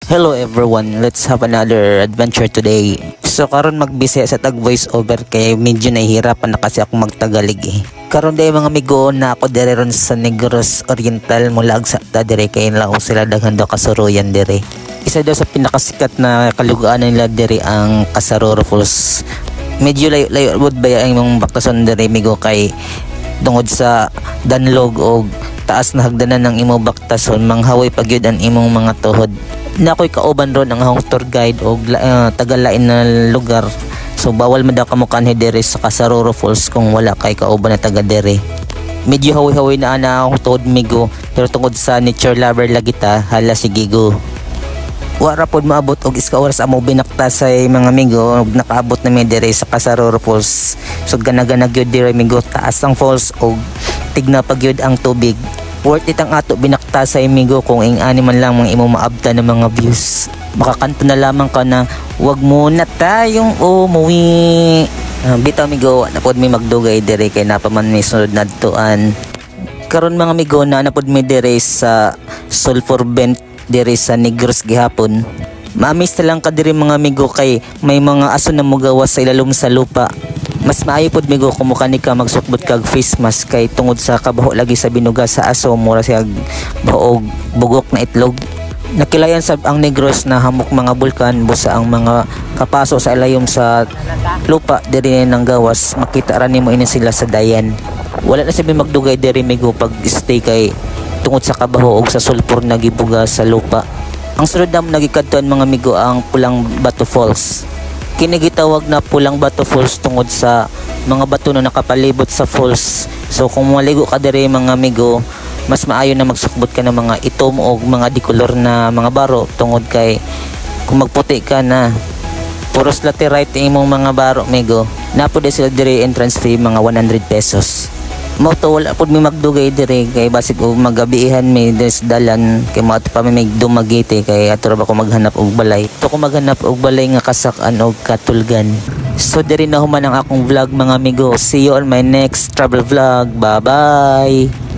Hello everyone, let's have another adventure today. So karon magbisaya sa tag voice over kay medyo nahihirapan na kasi ako magtagalog eh. Karon day mga amigo na ako dire ron sa Negros Oriental mula sa dire kay laong sila daghan daw kasuruyan dire. Isa daw sa pinakasikat na kalugaan nila dire ang Kasaroro Falls. Medyo layo wood ba ang imong baktason dire amigo kay tungod sa danlog o taas na hagdanan ng imong baktason manghawoy pagyud ang imong mga tuhod. Na ako'y kauban ron ang akong tour guide o tagalain na lugar. So bawal man daw kamukanhi dere sa Kasaroro Falls kung wala kay kauban na taga dere. Medyo hawi-hawi na akong tuhod migo pero tungod sa nature lover lagi ta hala sigigo. Wara pod maabot og iska oras amo binakta sa mga migo og nakaabot na mi dere sa Kasaroro Falls. So gana-gana gyud dere migo taas ang falls og tigna pa gyud ang tubig. Worth it ang ato binakta sa imigo kung ing-ani man lang mga imong maabta ng mga views. Makakanto na lamang ka na wag muna tayong umuwi. Bitaw amigo, napod may magdugay dire kay napaman may sunod na tuan. Karon mga amigo na napod may dire sa Sulphur Vent dire sa Negros gihapon. Maamis na lang ka dire mga amigo kay may mga aso na mugawas sa ilalom sa lupa. Mas maayo pod migo kung mukani ka magsukbot kag face mask kay tungod sa kabaho lagi sa binuga sa aso mura siya baog bugok na itlog. Nakilayan sab ang Negros na hamok mga bulkan busa ang mga kapaso sa ilayom sa lupa diri ng gawas makita ra nimo ini sila sa dayan. Wala na sabi magdugay diri migo pag stay kay tungod sa kabaho og sa sulfur na gibuga sa lupa. Ang sunod na nagikadtuan mga migo ang Pulang Bato Falls. Kini gitawag na Pulang Bato Falls tungod sa mga bato na nakapalibot sa falls. So kung maligo ka diri mga amigo, mas maayo na magsukbot ka ng mga itom o mga dikolor na mga baro tungod kay kung magputi ka na puros laterite imong mga baro amigo. Napo di sila diri entrance fee mga 100 pesos. Mo to wala pud mi magdugay diri kay basig og magabihan may des dalan kay mo ato pa may dumagite kay ato ra ba ko maghanap og balay. To ko maghanap og balay nga kasak-an og katulgan. So diri na human ang akong vlog mga amigo. See you on my next travel vlog. Bye bye.